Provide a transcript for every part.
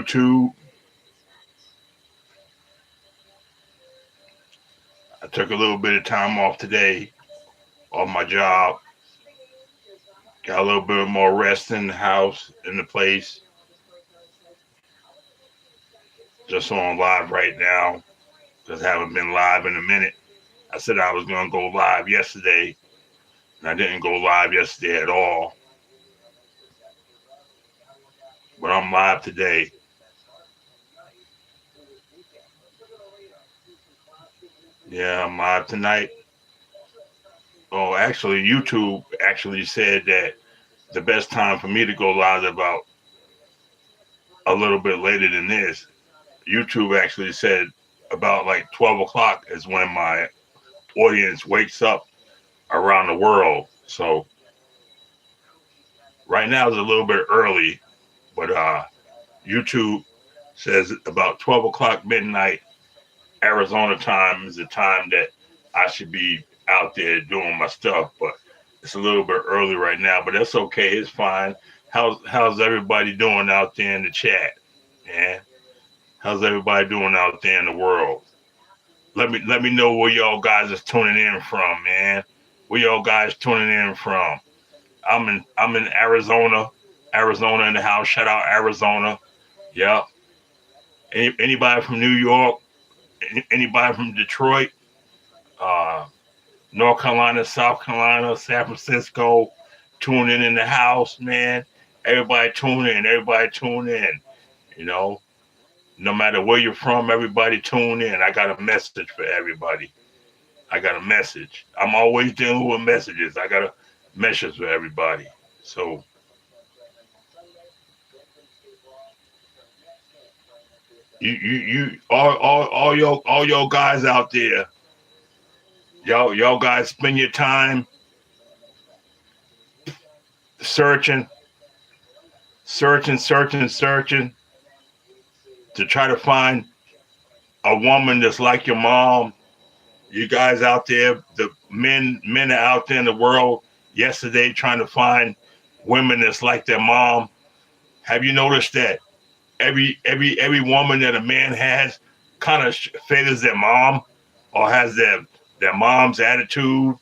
YouTube. I took a little bit of time off today on my job. Got a little bit more rest in the house, in the place. Just on live right now because I haven't been live in a minute. I said I was going to go live yesterday, and I didn't go live yesterday at all. But I'm live today. Yeah, I'm live tonight. Oh, actually, YouTube actually said that the best time for me to go live is about a little bit later than this. YouTube actually said about like 12 o'clock is when my audience wakes up around the world. So right now is a little bit early, but YouTube says about 12 o'clock midnight Arizona time is the time that I should be out there doing my stuff. But it's a little bit early right now, but that's okay. It's fine. How's everybody doing out there in the chat? Yeah. How's everybody doing out there in the world? Let me know where y'all guys is tuning in from, man. Where y'all guys tuning in from? I'm in Arizona. Arizona in the house. Shout out Arizona. Yep. Anybody from New York? Anybody from Detroit? North Carolina, South Carolina, San Francisco, tuning in the house, man. Everybody tune in. Everybody tune in. You know, no matter where you're from, everybody tune in. I got a message for everybody. I got a message. I'm always dealing with messages. I got a message for everybody. So all y'all guys out there, y'all guys spend your time searching to try to find a woman that's like your mom. You guys out there, the men are out there in the world yesterday trying to find women that's like their mom. Have you noticed that every woman that a man has kind of favors their mom or has their mom's attitude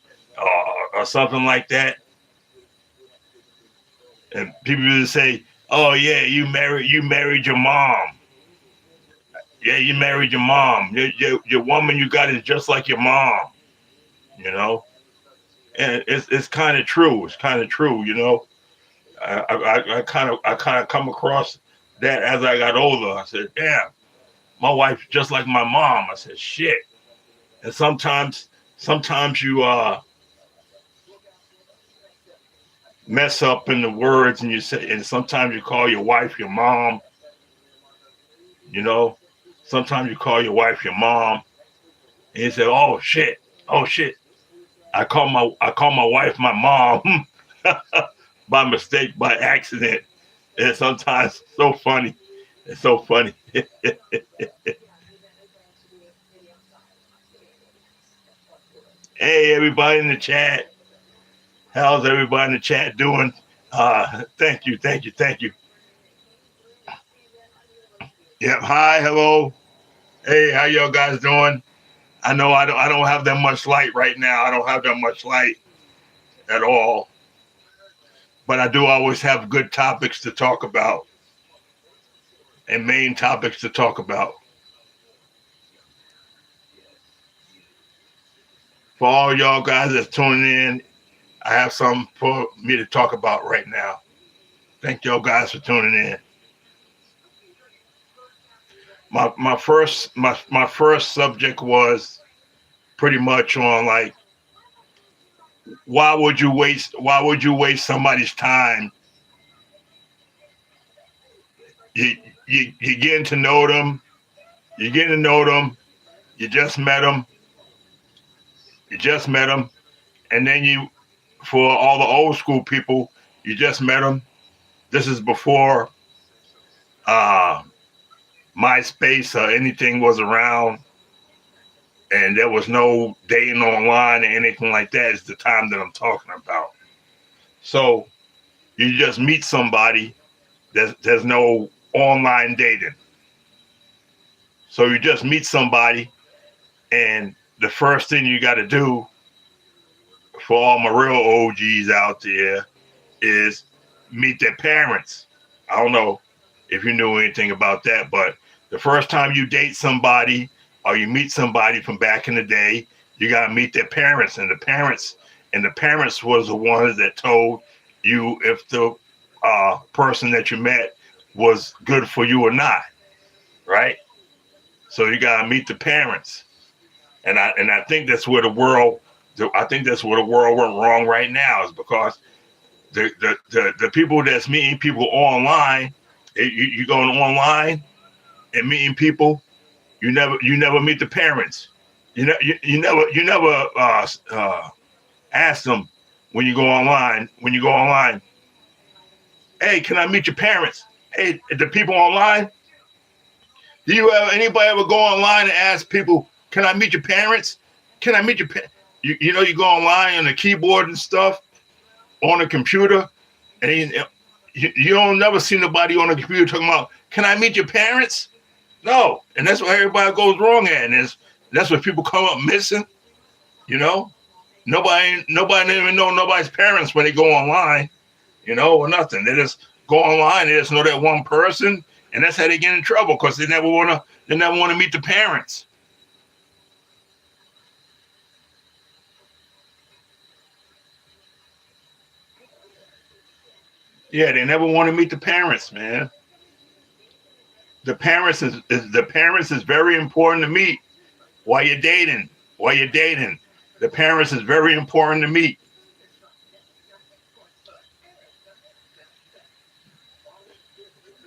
or something like that? And people just say, "Oh yeah, you married your mom. Yeah, you married your mom. Your woman you got is just like your mom." You know, and it's kind of true. It's kind of true. You know, I kind of come across that as I got older. I said, "Damn, my wife just like my mom." I said, "Shit." And sometimes you mess up in the words, and you say, and sometimes you call your wife your mom. You know, sometimes you call your wife your mom, and you say, "Oh shit, oh shit." I call my wife my mom by mistake, by accident. And sometimes it's so funny. It's so funny. Hey, everybody in the chat. How's everybody in the chat doing? Thank you, thank you, thank you. Yep. Hi, hello. Hey, how y'all guys doing? I know I don't have that much light right now. I don't have that much light at all. But I do always have good topics to talk about and main topics to talk about. For all y'all guys that's tuning in, I have something for me to talk about right now. Thank y'all guys for tuning in. My first subject was pretty much on like why would you waste somebody's time? You you getting to know them, you getting to know them, you just met them, you just met them, and then you for all the old school people, you just met them. This is before uh, MySpace or anything was around, and there was no dating online or anything like that. It's the time that I'm talking about. So you just meet somebody. There's no online dating. So you just meet somebody, and the first thing you got to do for all my real OGs out there is meet their parents. I don't know if you knew anything about that, but the first time you date somebody or you meet somebody from back in the day, you got to meet their parents, and the parents was the ones that told you if the person that you met was good for you or not, right? So you got to meet the parents, and I think that's where the world. I think that's where the world went wrong right now, is because the people that's meeting people online, you going online and meeting people, you never meet the parents. You never ask them when you go online, hey, can I meet your parents? Hey, the people online, do you ever anybody ever go online and ask people, can I meet your parents? Can I meet your parents? You go online on the keyboard and stuff on the computer, and you don't never see nobody on the computer talking about, can I meet your parents? No, and that's where everybody goes wrong at, and that's where people come up missing. You know, nobody even know nobody's parents when they go online. Or nothing. They just go online. They just know that one person, and that's how they get in trouble because they never wanna meet the parents. Yeah, they never want to meet the parents, man. The parents is very important to meet while you're dating. While you're dating, the parents is very important to meet.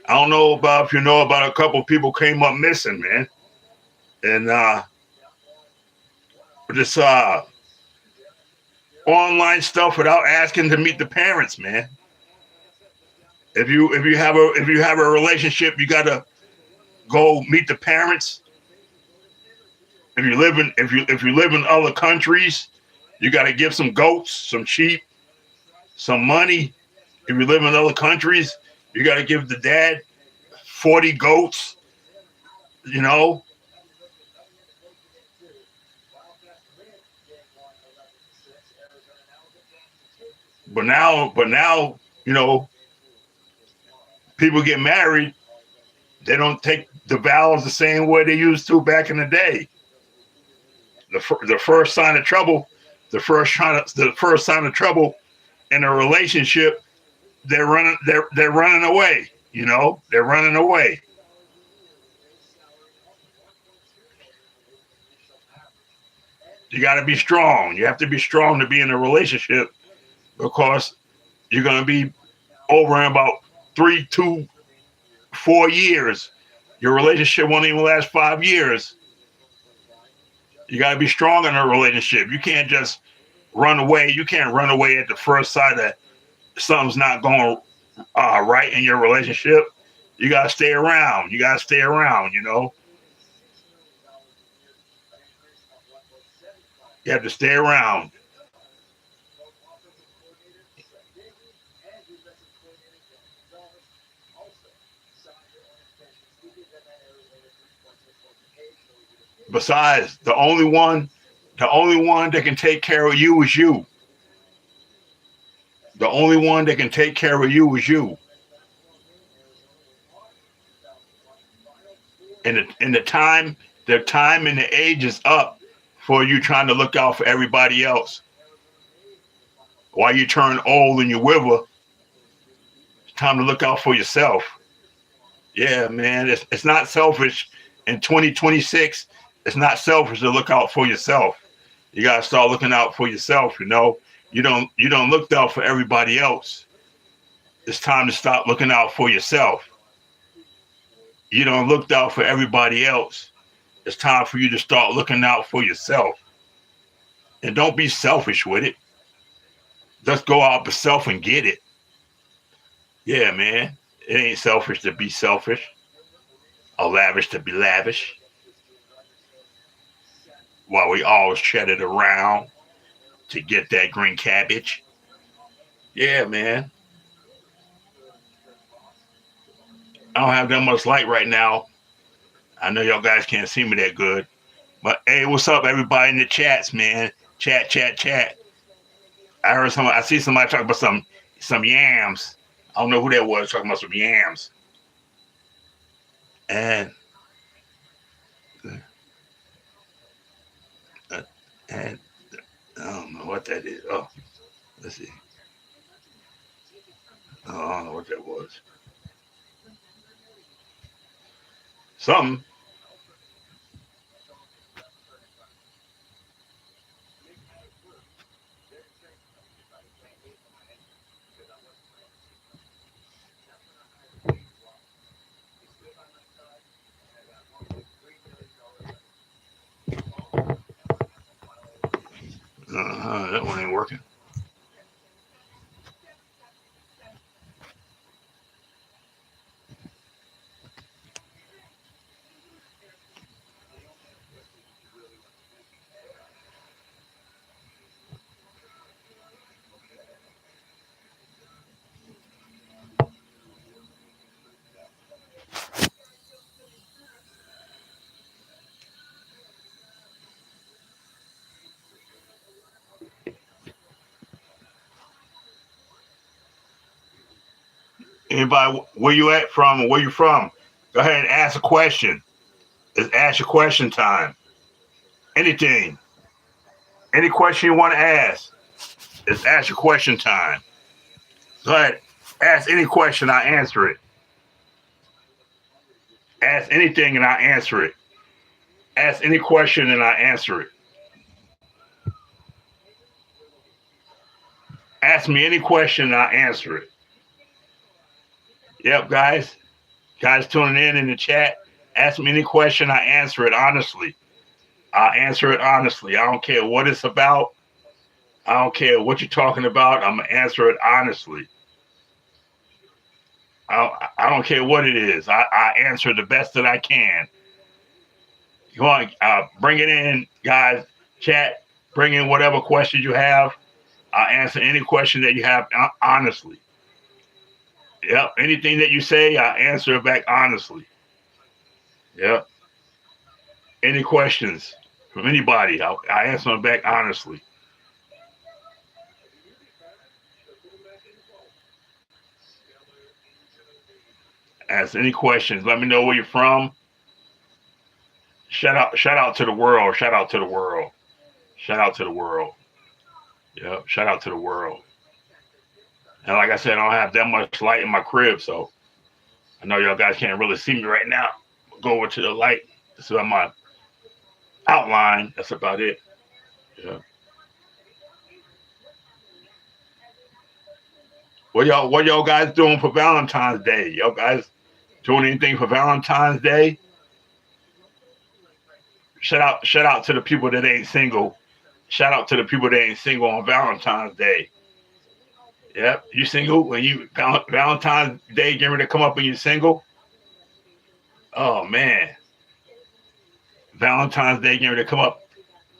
I don't know about if you know about a couple people came up missing, man, and this online stuff without asking to meet the parents, man. If you have a relationship, you gotta go meet the parents. If you live in other countries, you gotta give some goats, some sheep, some money. If you live in other countries, you gotta give the dad 40 goats. You know, but now, you know, people get married. They don't take the vows the same way they used to back in the day. The first sign of trouble, the first sign of trouble in a relationship, they're running away. They're running away. You got to be strong. You have to be strong to be in a relationship because you're gonna be over in about 3 to 4 years. Your relationship won't even last 5 years. You got to be strong in a relationship. You can't just run away. You can't run away at the first sight that something's not going right in your relationship. You got to stay around. You got to stay around. You have to stay around. Besides, the only one that can take care of you is you. The only one that can take care of you is you. And the time and the age is up for you trying to look out for everybody else. While you turn old and you wither, it's time to look out for yourself. Yeah, man, it's not selfish in 2026. It's not selfish to look out for yourself. You gotta start looking out for yourself. You don't look out for everybody else. It's time to stop looking out for yourself. You don't look out for everybody else. It's time for you to start looking out for yourself. And don't be selfish with it. Just go out yourself and get it. Yeah, man. It ain't selfish to be selfish or lavish to be lavish while we all shed it around to get that green cabbage. Yeah, man. I don't have that much light right now. I know y'all guys can't see me that good. But hey, what's up, everybody in the chats, man? Chat, chat, chat. I see somebody talking about some yams. I don't know who that was talking about some yams. And uh, and I don't know what that is. Oh, let's see. Oh, I don't know what that was. Something. That one ain't working. Anybody, where you at from? Where you from? Go ahead and ask a question. It's ask your question time. Anything. Any question you want to ask. It's ask your question time. Go ahead. Ask any question, I answer it. Ask anything and I answer it. Ask any question and I answer it. Ask me any question and I answer it. Yep, guys. Guys tuning in the chat. Ask me any question, I answer it honestly. I answer it honestly. I don't care what it's about. I don't care what you're talking about. I'm going to answer it honestly. I don't care what it is. I answer the best that I can. You want bring it in, guys. Chat. Bring in whatever questions you have. I'll answer any question that you have honestly. Yep. Anything that you say, I'll answer it back honestly. Yep. Any questions from anybody, I'll answer them back honestly. Ask any questions. Let me know where you're from. Shout out to the world. Shout out to the world. Shout out to the world. Yep. Shout out to the world. And like I said, I don't have that much light in my crib, so I know y'all guys can't really see me right now. Go over to the light. This is my outline. That's about it. Yeah. What y'all guys doing for Valentine's Day? Y'all guys doing anything for Valentine's Day? Shout out to the people that ain't single. Shout out to the people that ain't single on Valentine's Day. Yep, you single when you Valentine's Day getting ready to come up and you single. Oh man, Valentine's Day getting ready to come up.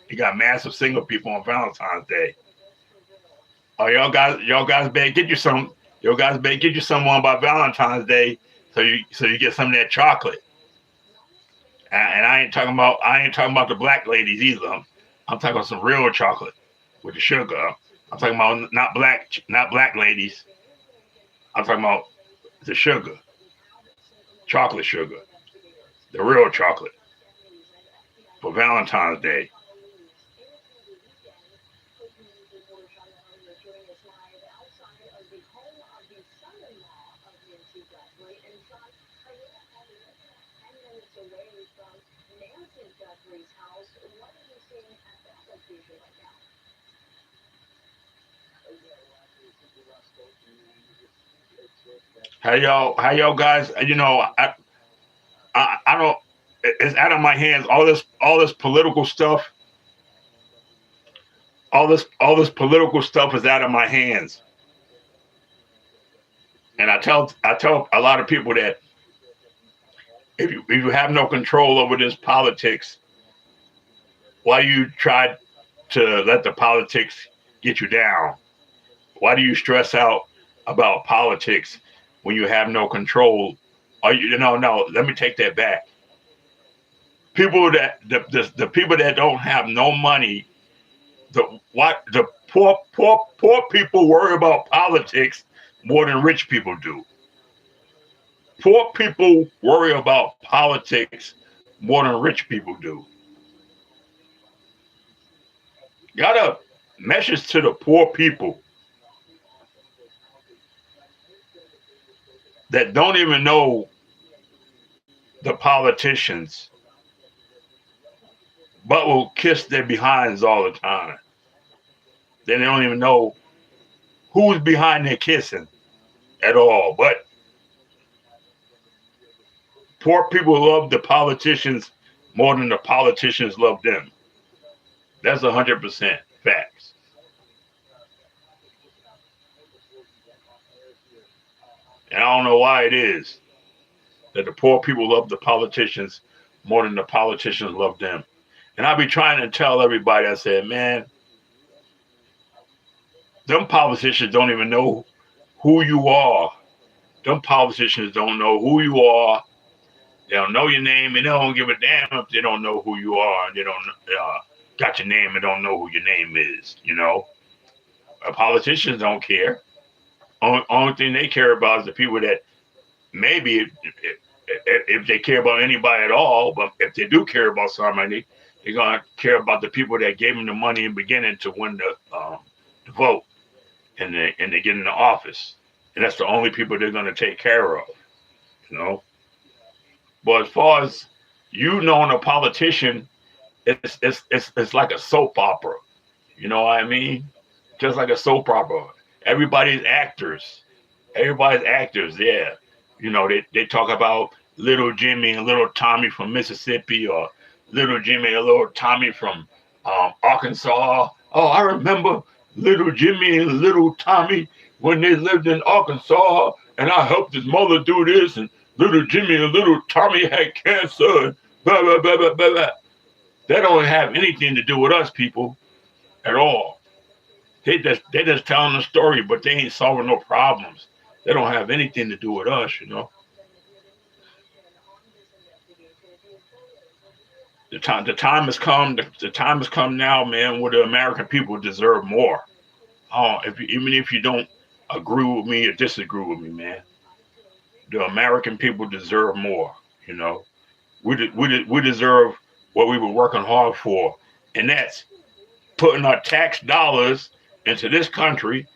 You got massive single people on Valentine's Day. Oh y'all guys better get you some. Y'all guys better get you someone by Valentine's Day so you get some of that chocolate. And I ain't talking about the black ladies either. I'm talking about some real chocolate with the sugar. I'm talking about not black ladies. I'm talking about the sugar, chocolate sugar, the real chocolate for Valentine's Day. How y'all guys? You know, I don't. It's out of my hands. All this political stuff. All this political stuff is out of my hands. And I tell a lot of people that if you have no control over this politics, why do you try to let the politics get you down? Why do you stress out about politics when you have no control Or no, let me take that back. People that the people that don't have no money, the poor people worry about politics more than rich people do. Poor people worry about politics more than rich people do. Got a message to the poor people that don't even know the politicians, but will kiss their behinds all the time. They don't even know who's behind their kissing at all. But poor people love the politicians more than the politicians love them. That's 100% facts. And I don't know why it is that the poor people love the politicians more than the politicians love them. And I be trying to tell everybody, I said, man, them politicians don't even know who you are. Them politicians don't know who you are. They don't know your name, and they don't give a damn if they don't know who you are, and they don't got your name and don't know who your name is. Politicians don't care. Only thing they care about is the people that maybe if they care about anybody at all, but if they do care about somebody, they're gonna care about the people that gave them the money in the beginning to win the vote, and they get in the office, and that's the only people they're gonna take care of. You know. But as far as knowing a politician, it's like a soap opera. You know what I mean? Just like a soap opera. Everybody's actors. Everybody's actors, yeah. They talk about little Jimmy and little Tommy from Mississippi, or little Jimmy and little Tommy from Arkansas. Oh, I remember little Jimmy and little Tommy when they lived in Arkansas, and I helped his mother do this, and little Jimmy and little Tommy had cancer, and blah, blah, blah, blah, blah, blah. That don't have anything to do with us people at all. They just telling a story, but they ain't solving no problems. They don't have anything to do with us. The time has come. The time has come now, man, where the American people deserve more. Even if you don't agree with me or disagree with me, man, the American people deserve more. You know, we deserve what we were working hard for, and that's putting our tax dollars into this country.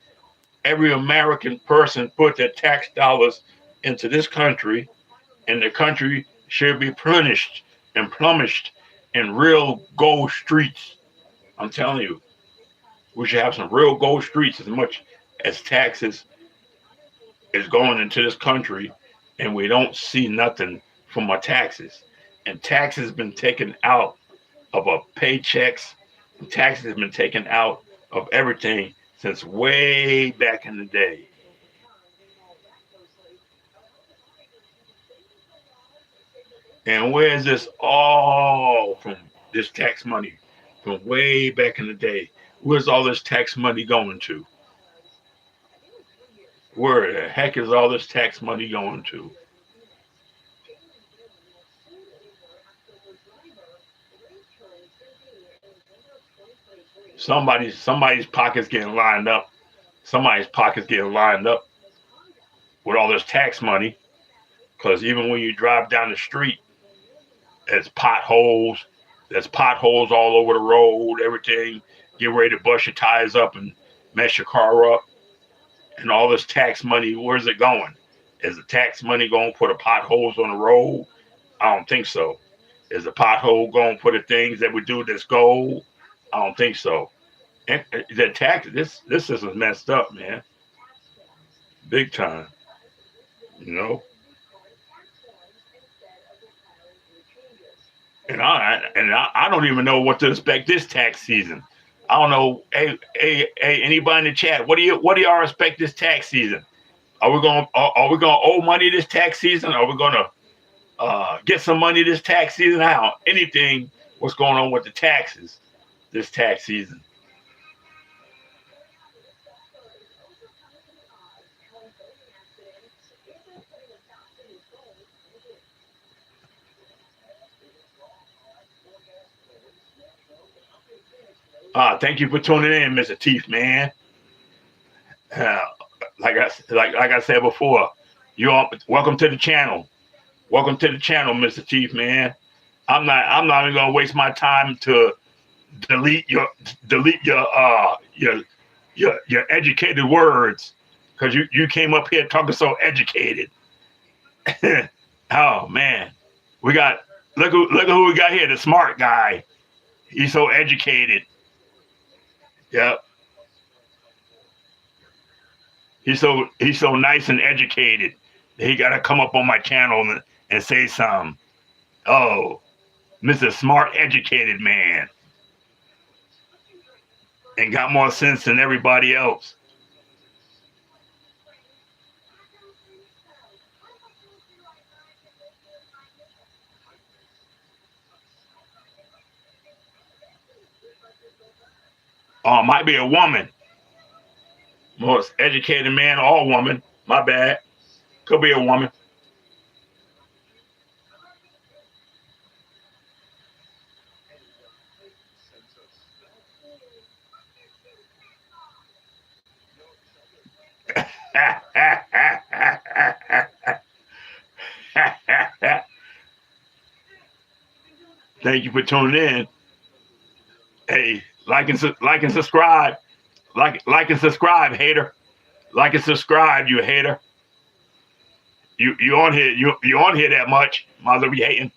Every American person put their tax dollars into this country, and the country should be plumbished in real gold streets. I'm telling you, we should have some real gold streets as much as taxes is going into this country, and we don't see nothing from our taxes. And taxes been taken out of our paychecks. And taxes have been taken out of everything since way back in the day. And where is this all from? This tax money from way back in the day. Where's all this tax money going to? Where the heck is all this tax money going to? Somebody's pockets getting lined up. Somebody's pockets getting lined up with all this tax money. Because even when you drive down the street, there's potholes. There's potholes all over the road. Everything. Get ready to bust your tires up and mess your car up. And all this tax money, where's it going? Is the tax money going for the potholes on the road? I don't think so. Is the pothole going for the things that we do that's gold? I don't think so. And the tax, this system's messed up, man. Big time. You know? And I don't even know what to expect this tax season. I don't know. Hey, anybody in the chat? What do y'all expect this tax season? Are we gonna owe money this tax season? Are we gonna get some money this tax season? How anything? What's going on with the taxes this tax season? Thank you for tuning in, Mr. Teeth, man. Uh, like I said before, you all welcome to the channel. Welcome to the channel, Mr. Teeth, man. I'm not even gonna waste my time to delete your delete your educated words because you came up here talking so educated. Oh man, we got look who we got here, the smart guy. He's so educated. Yep. He's so nice and educated. He got to come up on my channel and say something. Oh, Mr. Smart Educated Man, and got more sense than everybody else. Oh, might be a woman. Most educated man or woman. My bad. Could be a woman. Thank you for tuning in. Hey, like and subscribe. Like and subscribe, hater. Like and subscribe, you hater. You on here you on here that much. Mother be hating.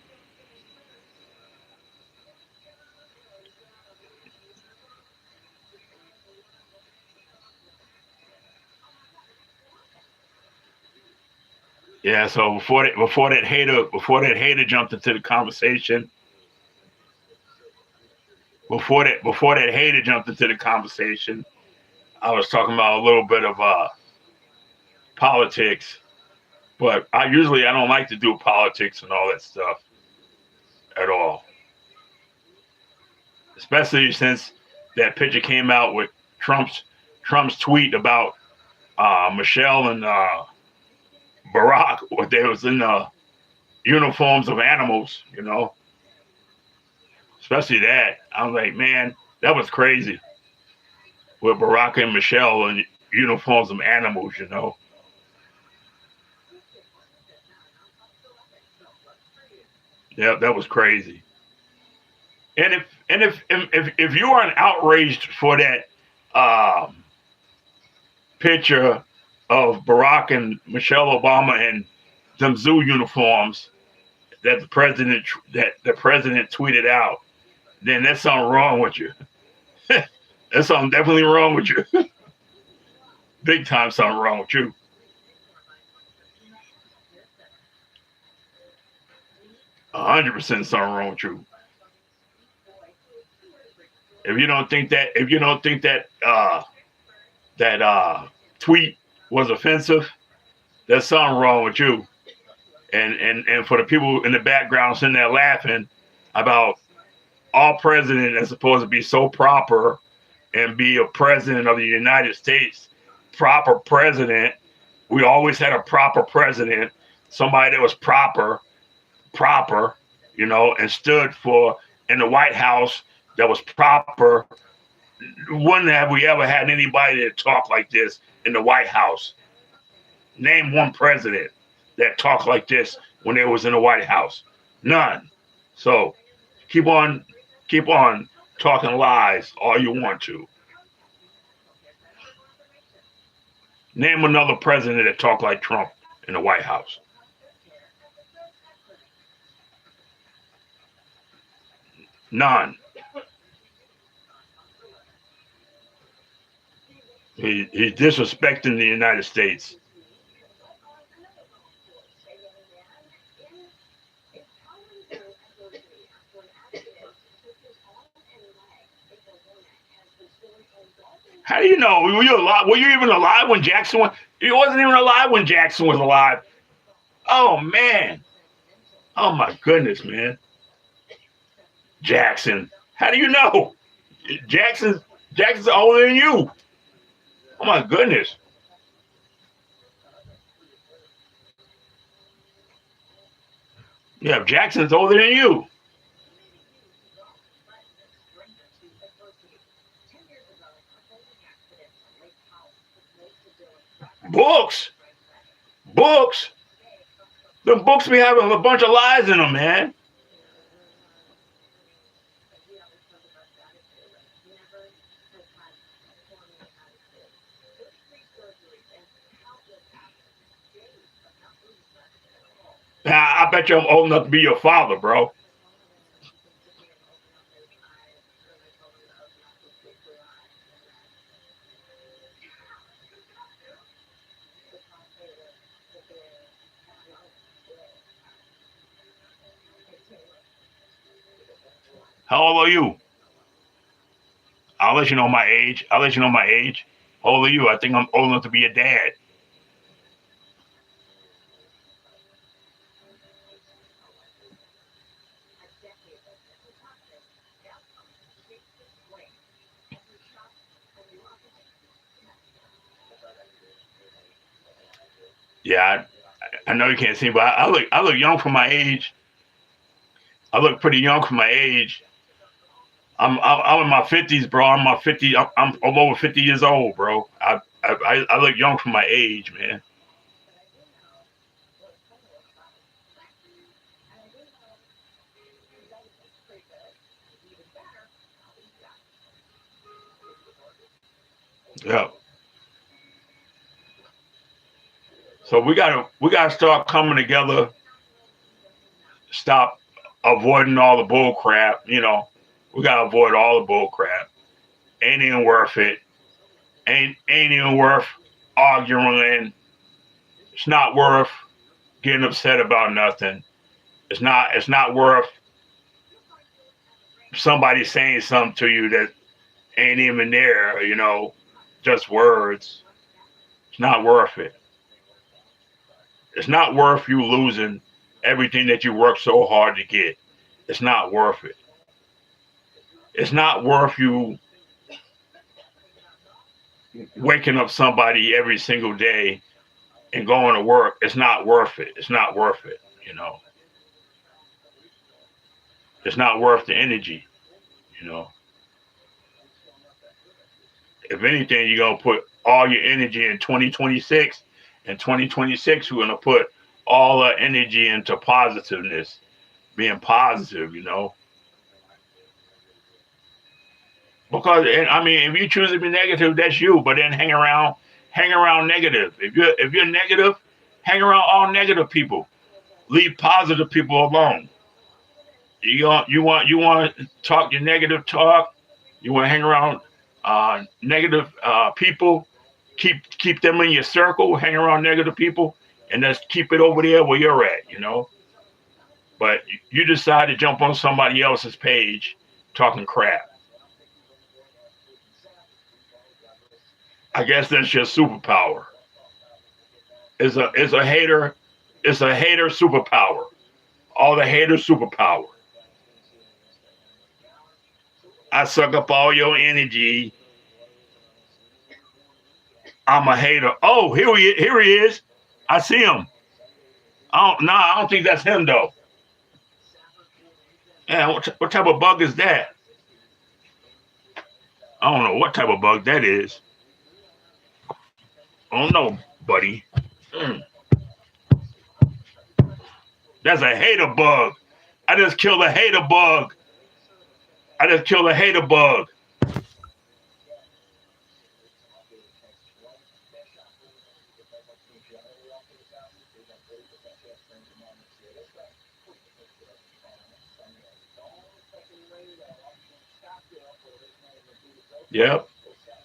Yeah, so before that hater jumped into the conversation, before that hater jumped into the conversation, I was talking about a little bit of politics, but I don't like to do politics and all that stuff at all. Especially since that picture came out with Trump's tweet about Michelle and Barack, what they was in the uniforms of animals. Especially that. I was like, man, that was crazy. With Barack and Michelle in uniforms of animals. Yeah, that was crazy. And if you aren't outraged for that um, picture of Barack and Michelle Obama in them zoo uniforms that the president tweeted out, then there's something wrong with you. There's something definitely wrong with you. Big time something wrong with you. 100% something wrong with you. If you don't think that tweet was offensive, there's something wrong with you. And for the people in the background sitting there laughing about our president is supposed to be so proper and be a president of the United States, proper president. We always had a proper president, somebody that was proper, and stood for in the White House that was proper. When have we ever had anybody that talked like this in the White House? Name one president that talked like this when they was in the White House. None. So keep on keep on talking lies all you want to. Name another president that talked like Trump in the White House. None. He's disrespecting the United States. How do you know? Were you alive? Were you even alive when Jackson was? He wasn't even alive when Jackson was alive. Oh man. Oh my goodness, man. Jackson. How do you know? Jackson's older than you. Oh my goodness. Yeah, Jackson's older than you. Books, books. The books be having a bunch of lies in them, man. I bet you I'm old enough to be your father, bro. How old are you? I'll let you know my age. I'll let you know my age. How old are you? I think I'm old enough to be a dad. Yeah, I know you can't see, but I look young for my age. I look pretty young for my age. I'm in my 50s, bro. I'm my 50. I'm over 50 years old, bro. I look young for my age, man. Yeah. So we gotta start coming together. Stop avoiding all the bull crap. We gotta avoid all the bull crap. Ain't even worth it. Ain't even worth arguing. It's not worth getting upset about nothing. It's not worth somebody saying something to you that ain't even there, just words. It's not worth it. It's not worth you losing everything that you worked so hard to get. It's not worth it. It's not worth you waking up somebody every single day and going to work. It's not worth it. It's not worth it. It's not worth the energy. You know, if anything, you're gonna put all your energy in 2026. And 2026, we're gonna put all our energy into positiveness, being positive. Because I mean, if you choose to be negative, that's you. But then hang around negative. If you're negative, hang around all negative people. Leave positive people alone. You want to talk your negative talk. You want to hang around negative people. Keep them in your circle. Hang around negative people, and just keep it over there where you're at. But you decide to jump on somebody else's page talking crap. I guess that's your superpower. Is a hater. It's a hater superpower. All the hater superpower. I suck up all your energy. I'm a hater. Oh, here he is. I see him. I don't think that's him though. Yeah, what type of bug is that? I don't know what type of bug that is. I don't know, buddy. Mm, that's a hater bug. I just killed a hater bug. I just killed a hater bug. Yep.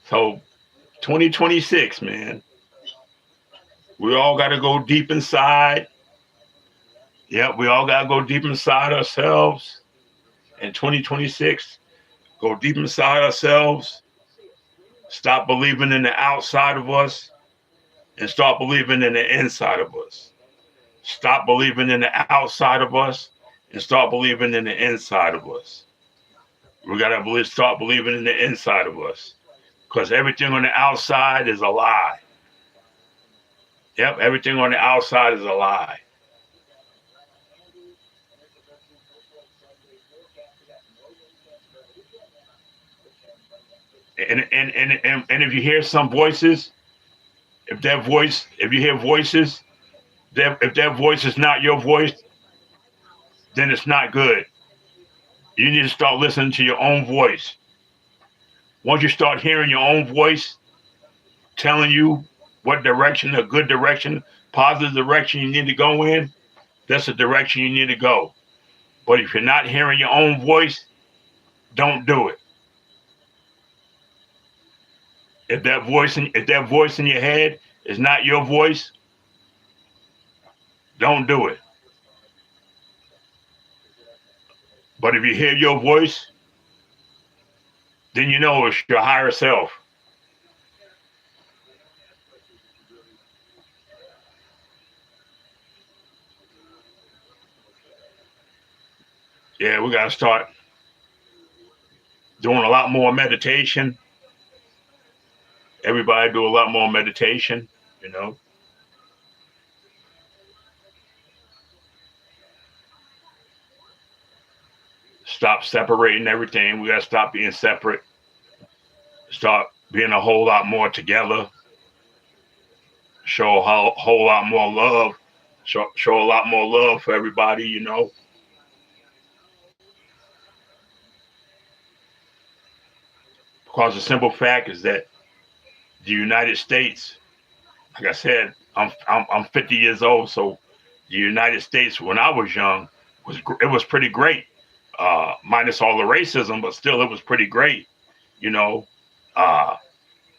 So 2026, man. We all got to go deep inside. Yep, we all got to go deep inside ourselves. In 2026, go deep inside ourselves. Stop believing in the outside of us and start believing in the inside of us. Stop believing in the outside of us and start believing in the inside of us. We got to start believing in the inside of us because everything on the outside is a lie. Yep, everything on the outside is a lie. And if you hear some voices, if you hear voices, if that voice is not your voice, then it's not good. You need to start listening to your own voice. Once you start hearing your own voice telling you what direction, a good direction, positive direction you need to go in, that's the direction you need to go. But if you're not hearing your own voice, don't do it. If that voice in your head is not your voice, don't do it. But if you hear your voice, then you know it's your higher self. Yeah, we gotta start doing a lot more meditation. Everybody do a lot more meditation, you know. Stop separating everything. We gotta stop being separate. Start being a whole lot more together. Show a whole lot more love. Show a lot more love for everybody, you know. Because the simple fact is that the United States, like I said, I'm 50 years old, so the United States when I was young was pretty great, minus all the racism, but still it was pretty great, you know. Uh,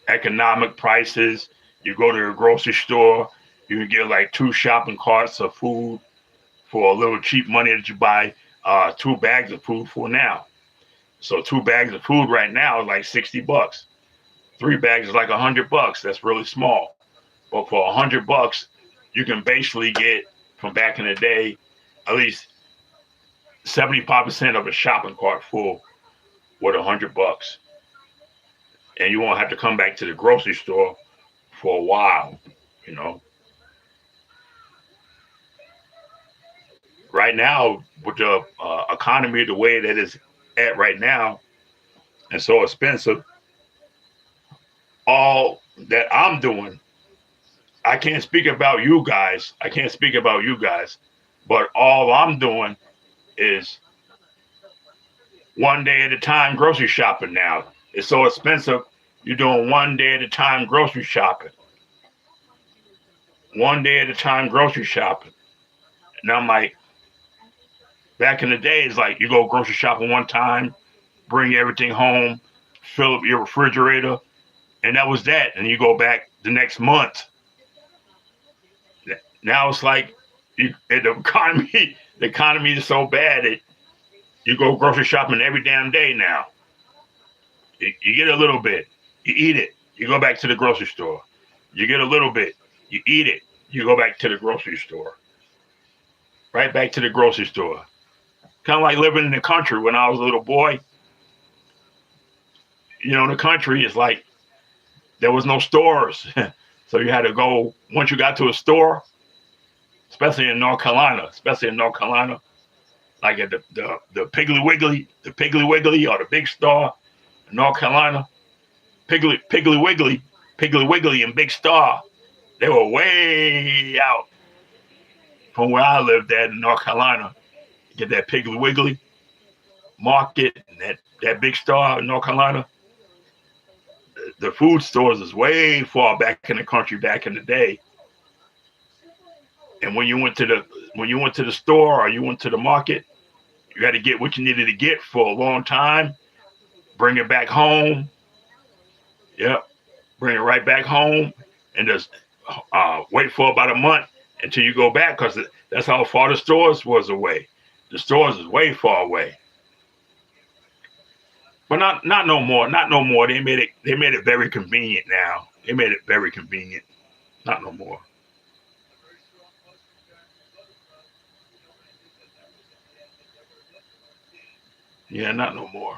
Economic prices. You go to a grocery store, you can get like 2 shopping carts of food for a little cheap money that you buy 2 bags of food for now. So 2 bags of food right now is like $60. 3 bags is like $100. That's really small. But for $100, you can basically get from back in the day at least 75% of a shopping cart full with $100, and you won't have to come back to the grocery store for a while. You know, right now with the economy the way that it's at right now, and so expensive, all that I'm doing, I can't speak about you guys. I can't speak about you guys, but all I'm doing is one day at a time grocery shopping now. It's so expensive. You're doing one day at a time grocery shopping. One day at a time grocery shopping. And I'm like, back in the days, like you go grocery shopping one time, bring everything home, fill up your refrigerator, and that was that. And you go back the next month. Now it's like the economy is so bad that you go grocery shopping every damn day now. You get a little bit, you eat it, you go back to the grocery store. You get a little bit, you eat it, you go back to the grocery store. Right back to the grocery store. Kind of like living in the country when I was a little boy. You know, in the country, it's like there was no stores. So you had to go, once you got to a store, especially in North Carolina, like at the Piggly Wiggly or the big store in North Carolina, Piggly Wiggly and Big Star, they were way out from where I lived at in North Carolina. You get that Piggly Wiggly market and that Big Star in North Carolina. The food stores is way far back in the country back in the day. And when you went to the store or you went to the market, you got to get what you needed to get for a long time. Bring it back home. Yep, bring it right back home, and just wait for about a month until you go back, because that's how far the stores was away. The stores is way far away. But not no more. Not no more. They made it very convenient now. They made it very convenient. Not no more. Yeah, not no more.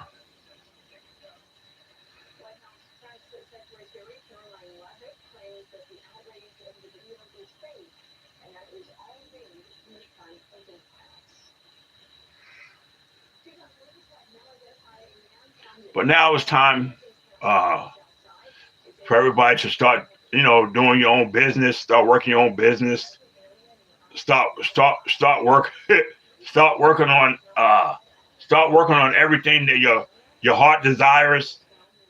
But now it's time uh, for everybody to start doing your own business, start working your own business, start work, start working on everything that your heart desires,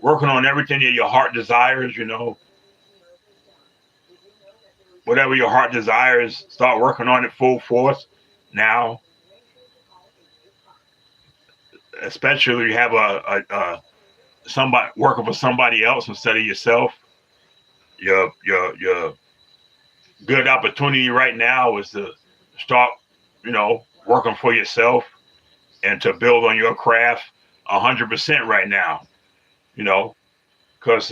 working on everything that your heart desires, whatever your heart desires, start working on it full force now, especially if you have a somebody working for somebody else instead of yourself. Your good opportunity right now is to start, working for yourself and to build on your craft 100% right now. You know, because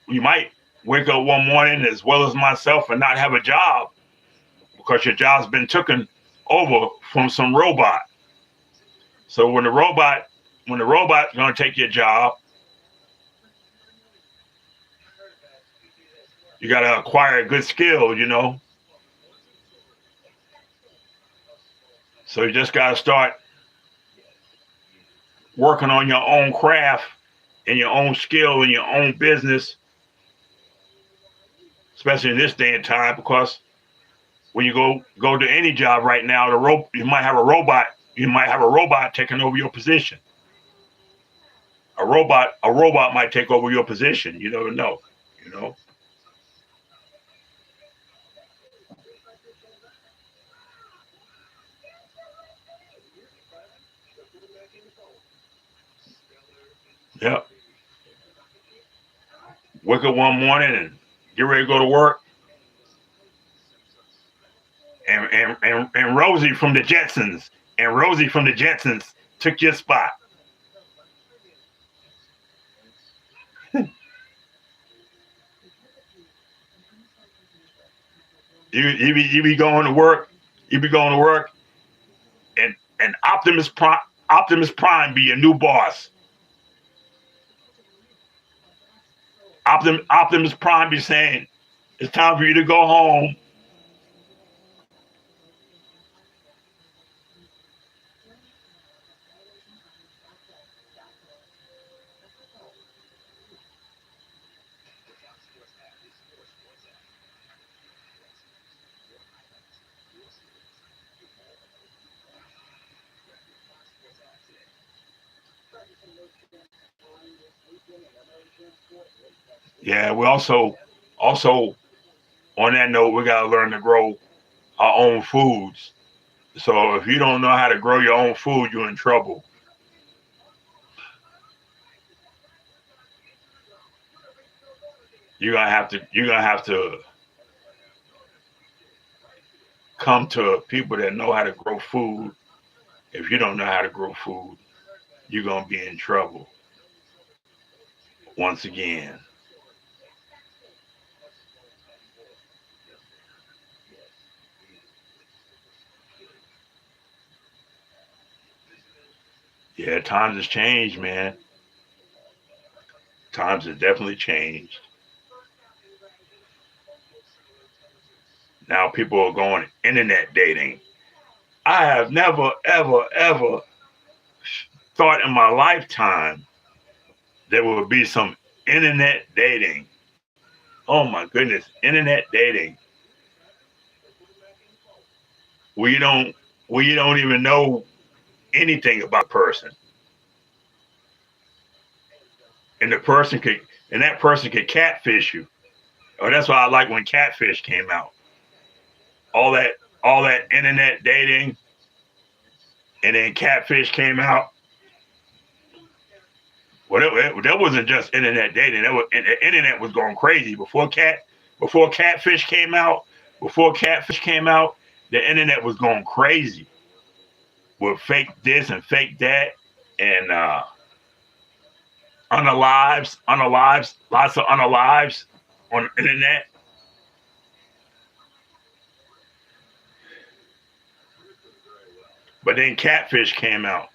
you might wake up one morning as well as myself and not have a job because your job's been taken over from some robot. So when the robot's going to take your job, you got to acquire a good skill. So you just got to start working on your own craft and your own skill and your own business, especially in this day and time, because when you go to any job right now, you might have a robot taking over your position. A robot might take over your position. You never know. You know. Yep. Wake up one morning and get ready to go to work, and Rosie from the Jetsons took your spot. You be going to work. You be going to work, and Optimus Prime be your new boss. Optimus Prime be saying, "It's time for you to go home." Yeah, we also on that note, we gotta learn to grow our own foods. So if you don't know how to grow your own food, you're in trouble. You're gonna have to come to people that know how to grow food. If you don't know how to grow food, you're gonna be in trouble once again. Yeah, times has changed, man. Times have definitely changed. Now people are going internet dating. I have never, ever, ever thought in my lifetime there would be some internet dating. Oh my goodness, internet dating. We don't we don't even know anything about a person, and the person could and that person could catfish you. Oh, that's why I like when catfish came out. All that all that internet dating, and then catfish came out. Well, that wasn't just internet dating. The internet was going crazy before catfish came out. Before catfish came out, the internet was going crazy with fake this and fake that, and unalives, lots of unalives on the internet. But then catfish came out.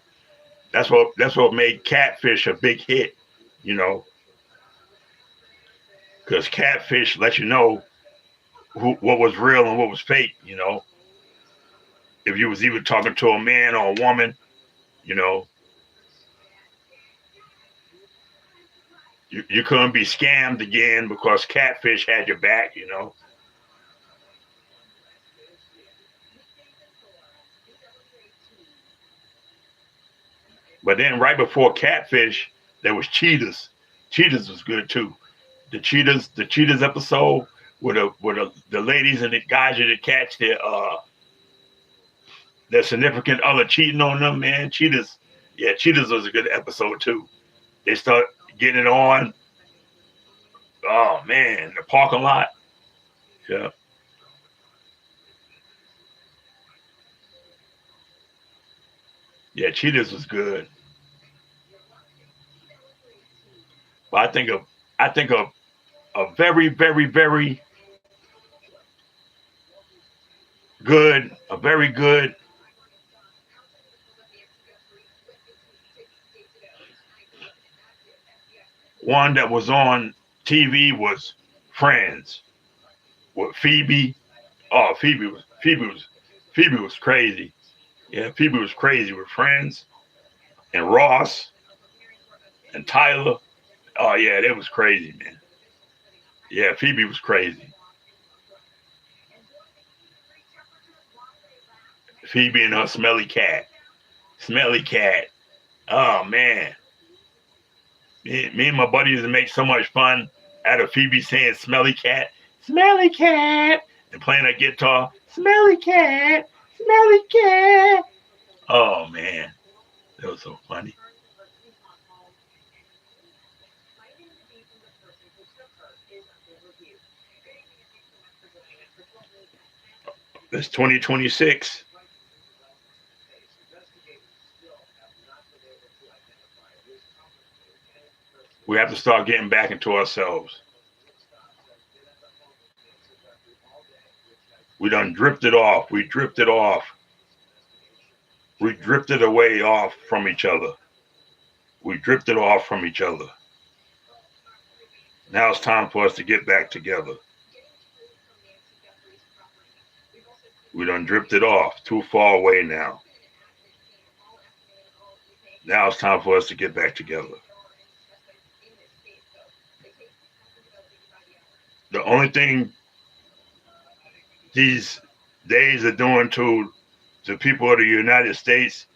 That's what made catfish a big hit, you know, because catfish let you know what was real and what was fake. If you was even talking to a man or a woman, you know. You couldn't be scammed again because Catfish had your back, you know. But then right before Catfish, there was Cheetahs. Cheetahs was good too. The Cheetahs episode where the ladies and the guys that catch their significant other cheating on them, man. Cheetahs was a good episode too. They start getting it on. Oh man, the parking lot. Yeah. Yeah, Cheetahs was good. But I think of a very, very, very very good one that was on TV was Friends with Phoebe. Oh, Phoebe was crazy. Yeah, Phoebe was crazy with Friends and Ross and Tyler. Oh yeah, that was crazy, man. Yeah, Phoebe was crazy. Phoebe and her smelly cat. Smelly cat. Oh man. Me and my buddy used to make so much fun out of Phoebe saying smelly cat, smelly cat, and playing a guitar, smelly cat, smelly cat. Oh man, that was so funny. It's 2026. We have to start getting back into ourselves. We done drifted off. We drifted off. We drifted away off from each other. We drifted off from each other. Now it's time for us to get back together. We done drifted off too far away now. Now it's time for us to get back together. The only thing these days are doing to the people of the United States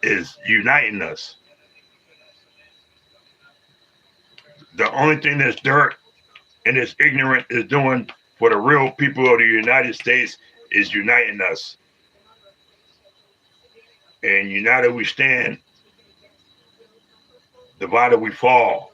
is uniting us. The only thing that's dirt and this ignorant is doing for the real people of the United States is uniting us. And united we stand, divided we fall.